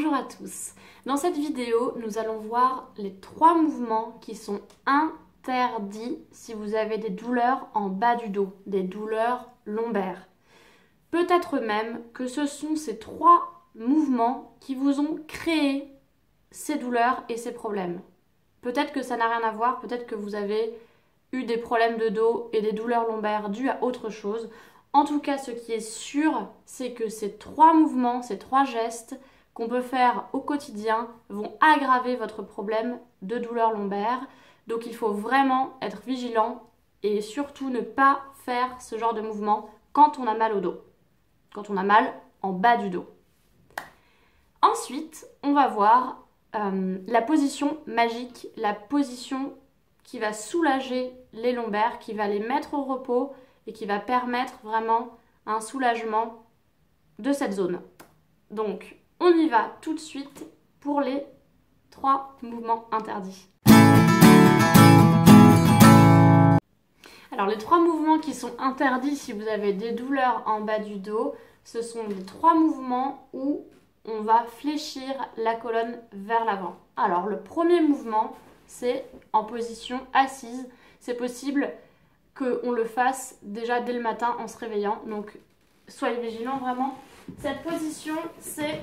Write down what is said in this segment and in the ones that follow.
Bonjour à tous. Dans cette vidéo, nous allons voir les 3 mouvements qui sont interdits si vous avez des douleurs en bas du dos, des douleurs lombaires. Peut-être même que ce sont ces 3 mouvements qui vous ont créé ces douleurs et ces problèmes. Peut-être que ça n'a rien à voir, peut-être que vous avez eu des problèmes de dos et des douleurs lombaires dues à autre chose. En tout cas, ce qui est sûr, c'est que ces 3 mouvements, ces 3 gestes qu'on peut faire au quotidien vont aggraver votre problème de douleur lombaire. Donc il faut vraiment être vigilant et surtout ne pas faire ce genre de mouvement quand on a mal au dos, quand on a mal en bas du dos. Ensuite, on va voir la position magique, la position qui va soulager les lombaires, qui va les mettre au repos et qui va permettre vraiment un soulagement de cette zone. Donc, on y va tout de suite pour les 3 mouvements interdits. Alors, les 3 mouvements qui sont interdits si vous avez des douleurs en bas du dos, ce sont les 3 mouvements où on va fléchir la colonne vers l'avant. Alors, le premier mouvement, c'est en position assise. C'est possible qu'on le fasse déjà dès le matin en se réveillant. Donc, soyez vigilants vraiment. Cette position, c'est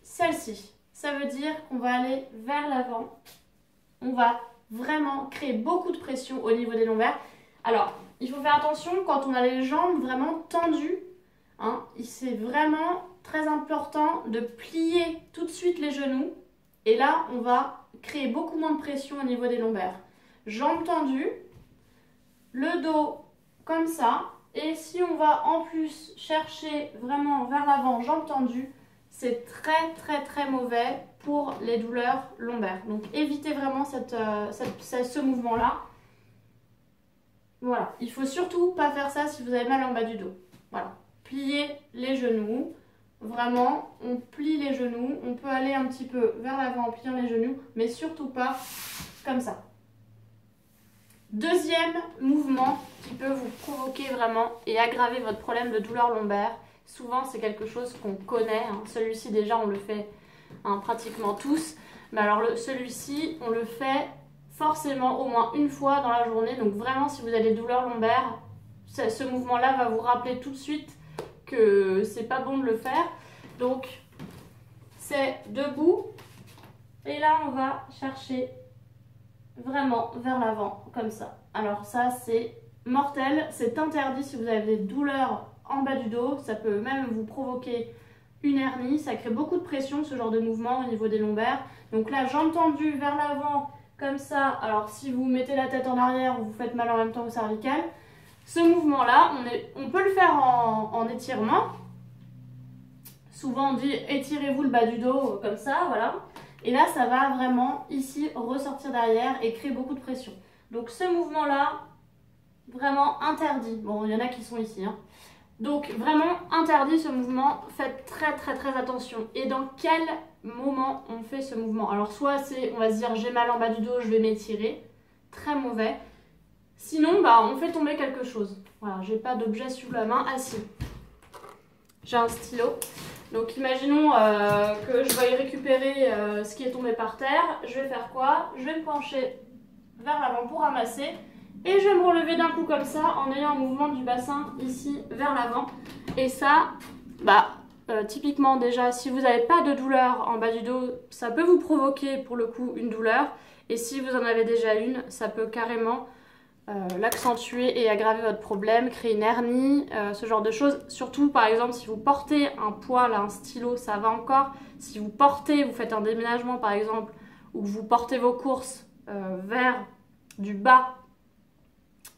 celle-ci. Ça veut dire qu'on va aller vers l'avant. On va vraiment créer beaucoup de pression au niveau des lombaires. Alors, il faut faire attention quand on a les jambes vraiment tendues. C'est vraiment très important de plier tout de suite les genoux. Et là, on va créer beaucoup moins de pression au niveau des lombaires. Jambes tendues, le dos comme ça. Et si on va en plus chercher vraiment vers l'avant, jambes tendues, c'est très mauvais pour les douleurs lombaires. Donc évitez vraiment ce mouvement-là. Voilà, il faut surtout pas faire ça si vous avez mal en bas du dos. Voilà, pliez les genoux. Vraiment, on plie les genoux. On peut aller un petit peu vers l'avant en pliant les genoux, mais surtout pas comme ça. Deuxième mouvement qui peut vous provoquer vraiment et aggraver votre problème de douleur lombaire. Souvent, c'est quelque chose qu'on connaît. Celui-ci, déjà, on le fait pratiquement tous. Mais alors, celui-ci, on le fait forcément au moins une fois dans la journée. Donc, vraiment, si vous avez des douleurs lombaires, ce mouvement-là va vous rappeler tout de suite que c'est pas bon de le faire. Donc, c'est debout. Et là, on va chercher vraiment vers l'avant, comme ça. Alors ça, c'est mortel, c'est interdit si vous avez des douleurs en bas du dos. Ça peut même vous provoquer une hernie. Ça crée beaucoup de pression, ce genre de mouvement au niveau des lombaires. Donc là, jambes tendues vers l'avant, comme ça. Alors si vous mettez la tête en arrière, vous faites mal en même temps au cervical. Ce mouvement-là, on peut le faire en étirement. Souvent, on dit étirez-vous le bas du dos, comme ça, voilà. Et là, ça va vraiment ici ressortir derrière et créer beaucoup de pression. Donc ce mouvement-là, vraiment interdit. Bon, il y en a qui sont ici. Donc vraiment interdit ce mouvement. Faites très attention. Et dans quel moment on fait ce mouvement? Alors soit c'est, on va se dire j'ai mal en bas du dos, je vais m'étirer. Très mauvais. Sinon, on fait tomber quelque chose. Voilà, j'ai pas d'objet sous la main. Ah si, j'ai un stylo. Donc imaginons que je vais récupérer ce qui est tombé par terre. Je vais faire quoi? Je vais me pencher vers l'avant pour ramasser. Et je vais me relever d'un coup comme ça en ayant un mouvement du bassin ici vers l'avant. Et ça, typiquement déjà, si vous n'avez pas de douleur en bas du dos, ça peut vous provoquer pour le coup une douleur. Et si vous en avez déjà une, ça peut carrément l'accentuer et aggraver votre problème, créer une hernie, ce genre de choses. Surtout par exemple si vous portez un poids, là, un stylo, ça va encore. Si vous faites un déménagement par exemple, ou que vous portez vos courses vers du bas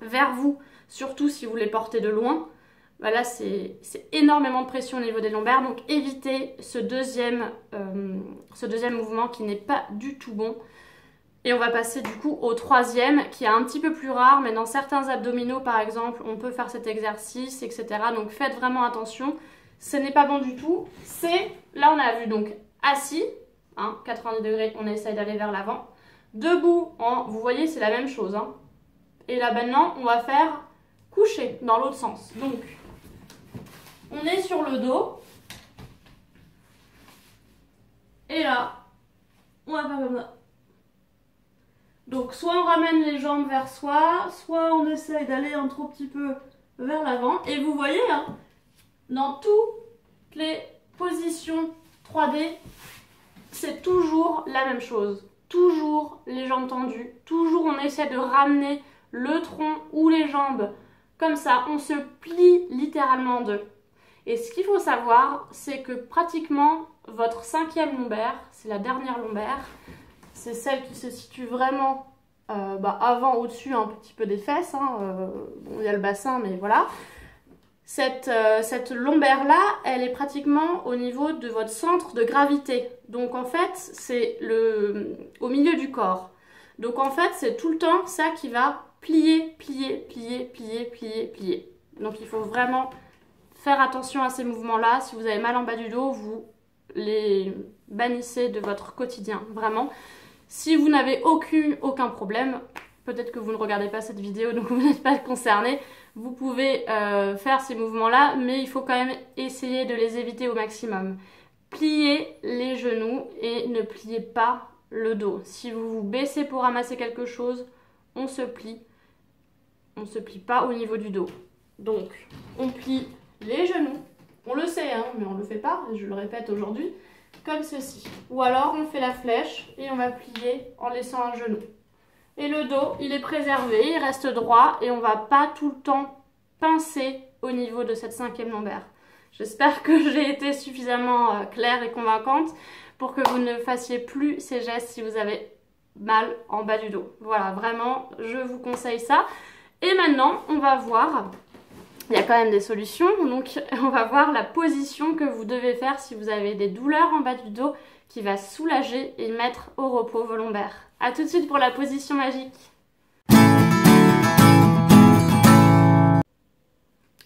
vers vous, surtout si vous les portez de loin, là c'est énormément de pression au niveau des lombaires. Donc évitez ce deuxième mouvement qui n'est pas du tout bon. Et on va passer du coup au troisième qui est un petit peu plus rare, mais dans certains abdominaux par exemple, on peut faire cet exercice, etc. Donc faites vraiment attention, ce n'est pas bon du tout. Là on a vu donc assis, 90 degrés, on essaye d'aller vers l'avant. Debout, vous voyez c'est la même chose. Et là maintenant on va faire coucher dans l'autre sens. Donc on est sur le dos, Et là, on va faire comme ça. Donc soit on ramène les jambes vers soi, soit on essaye d'aller un tout petit peu vers l'avant. Et vous voyez, hein, dans toutes les positions 3D, c'est toujours la même chose. Toujours les jambes tendues, toujours on essaie de ramener le tronc ou les jambes comme ça. On se plie littéralement en deux. Et ce qu'il faut savoir, c'est que pratiquement votre 5e lombaire, c'est la dernière lombaire, c'est celle qui se situe vraiment avant, au-dessus, un petit peu des fesses. Hein, bon, il y a le bassin, mais voilà. Cette lombaire-là, elle est pratiquement au niveau de votre centre de gravité. Donc en fait, c'est au milieu du corps. Donc en fait, c'est tout le temps ça qui va plier, plier, plier, plier, plier, plier. Donc il faut vraiment faire attention à ces mouvements-là. Si vous avez mal en bas du dos, vous les bannissez de votre quotidien, vraiment. Si vous n'avez aucun problème, peut-être que vous ne regardez pas cette vidéo, donc vous n'êtes pas concerné, vous pouvez faire ces mouvements-là, mais il faut quand même essayer de les éviter au maximum. Pliez les genoux et ne pliez pas le dos. Si vous vous baissez pour ramasser quelque chose, on se plie. On ne se plie pas au niveau du dos. Donc, on plie les genoux. On le sait, hein, mais on ne le fait pas, je le répète aujourd'hui, comme ceci. Ou alors, on fait la flèche et on va plier en laissant un genou. Et le dos, il est préservé, il reste droit et on ne va pas tout le temps pincer au niveau de cette 5e lombaire. J'espère que j'ai été suffisamment claire et convaincante pour que vous ne fassiez plus ces gestes si vous avez mal en bas du dos. Voilà, vraiment, je vous conseille ça. Et maintenant, on va voir, il y a quand même des solutions, donc on va voir la position que vous devez faire si vous avez des douleurs en bas du dos qui va soulager et mettre au repos vos lombaires. A tout de suite pour la position magique.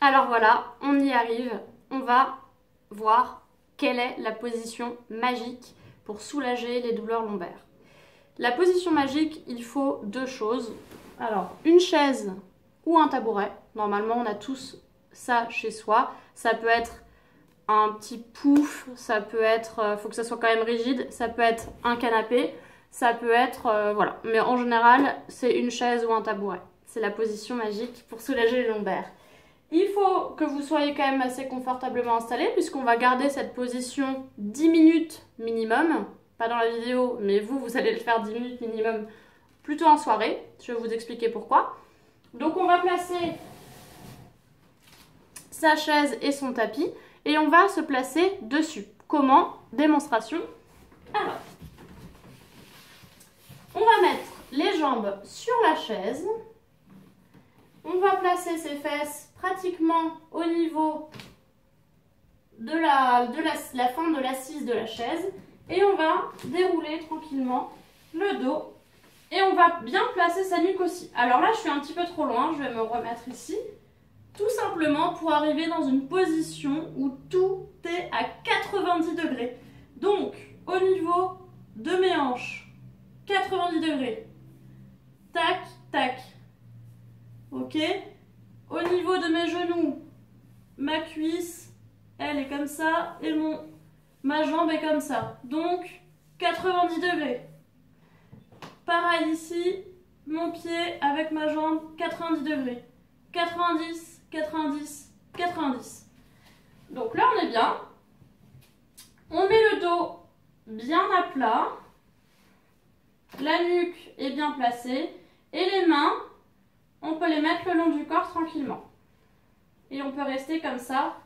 Alors voilà, on y arrive. On va voir quelle est la position magique pour soulager les douleurs lombaires. La position magique, il faut 2 choses. Alors, une chaise ou un tabouret. Normalement, on a tous ça chez soi. Ça peut être un petit pouf, ça peut être, faut que ça soit quand même rigide, ça peut être un canapé, ça peut être, voilà. Mais en général, c'est une chaise ou un tabouret. C'est la position magique pour soulager les lombaires. Il faut que vous soyez quand même assez confortablement installé puisqu'on va garder cette position 10 minutes minimum. Pas dans la vidéo, mais vous allez le faire 10 minutes minimum plutôt en soirée. Je vais vous expliquer pourquoi. Donc on va placer sa chaise et son tapis et on va se placer dessus. Comment? Démonstration. Alors, on va mettre les jambes sur la chaise. On va placer ses fesses pratiquement au niveau de la fin de l'assise de la chaise. Et on va dérouler tranquillement le dos. Et on va bien placer sa nuque aussi. Alors là, je suis un petit peu trop loin. Je vais me remettre ici. Tout simplement pour arriver dans une position où tout est à 90 degrés. Donc, au niveau de mes hanches, 90 degrés. Tac, tac. Ok. Au niveau de mes genoux, ma cuisse, elle est comme ça et ma jambe est comme ça. Donc, 90 degrés. Pareil ici, mon pied avec ma jambe, 90 degrés. 90, 90, 90. Donc là, on est bien. On met le dos bien à plat. La nuque est bien placée. Et les mains, on peut les mettre le long du corps tranquillement. Et on peut rester comme ça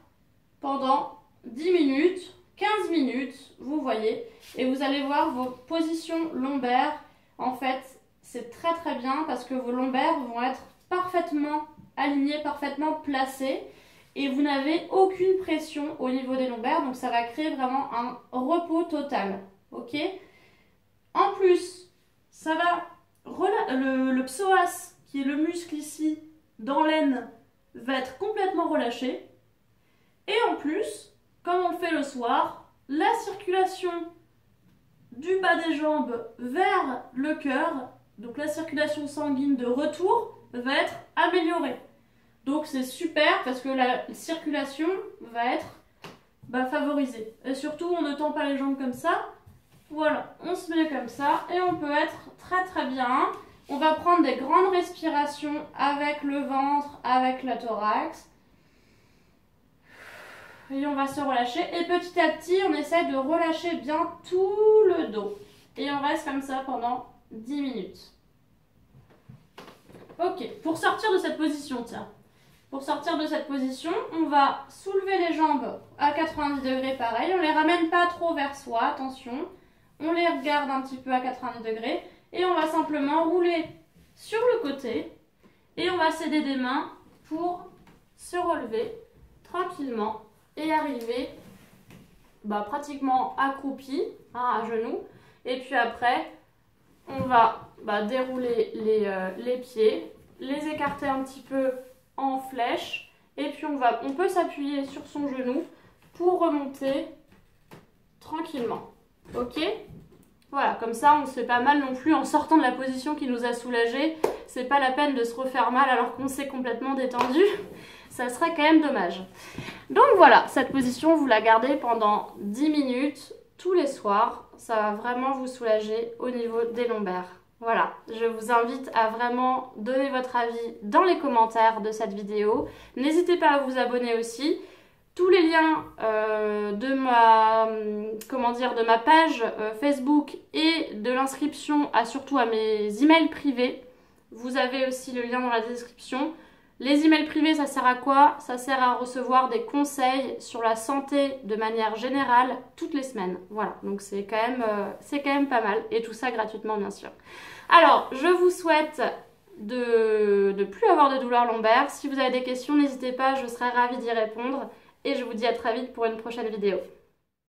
pendant 10 minutes, 15 minutes, vous voyez. Et vous allez voir vos positions lombaires. En fait, c'est très très bien parce que vos lombaires vont être parfaitement alignés, parfaitement placés. Et vous n'avez aucune pression au niveau des lombaires. Donc ça va créer vraiment un repos total. Ok? En plus, ça va le psoas, qui est le muscle ici, dans l'aine, va être complètement relâché. Et en plus, comme on le fait le soir, la circulation du bas des jambes vers le cœur, donc la circulation sanguine de retour, va être améliorée. Donc c'est super parce que la circulation va être favorisée. Et surtout, on ne tend pas les jambes comme ça. Voilà, on se met comme ça et on peut être très très bien. On va prendre des grandes respirations avec le ventre, avec le thorax. Et on va se relâcher. Et petit à petit, on essaie de relâcher bien tout le dos. Et on reste comme ça pendant 10 minutes. Ok, pour sortir de cette position, tiens. Pour sortir de cette position, on va soulever les jambes à 90 degrés, pareil. On ne les ramène pas trop vers soi, attention. On les regarde un petit peu à 90 degrés. Et on va simplement rouler sur le côté. Et on va s'aider des mains pour se relever tranquillement. Et arriver pratiquement accroupi, à genoux. Et puis après, on va dérouler les pieds, les écarter un petit peu en flèche. Et puis on peut s'appuyer sur son genou pour remonter tranquillement. Ok ? Voilà, comme ça on ne se fait pas mal non plus en sortant de la position qui nous a soulagé. C'est pas la peine de se refaire mal alors qu'on s'est complètement détendu. Ça serait quand même dommage. Donc voilà, cette position, vous la gardez pendant 10 minutes tous les soirs. Ça va vraiment vous soulager au niveau des lombaires. Voilà, je vous invite à vraiment donner votre avis dans les commentaires de cette vidéo. N'hésitez pas à vous abonner aussi. Tous les liens de ma page Facebook et de l'inscription surtout à mes emails privés. Vous avez aussi le lien dans la description. Les emails privés, ça sert à quoi? Ça sert à recevoir des conseils sur la santé de manière générale toutes les semaines. Voilà, donc c'est quand même pas mal. Et tout ça gratuitement, bien sûr. Alors, je vous souhaite de ne plus avoir de douleurs lombaires. Si vous avez des questions, n'hésitez pas, je serai ravie d'y répondre. Et je vous dis à très vite pour une prochaine vidéo.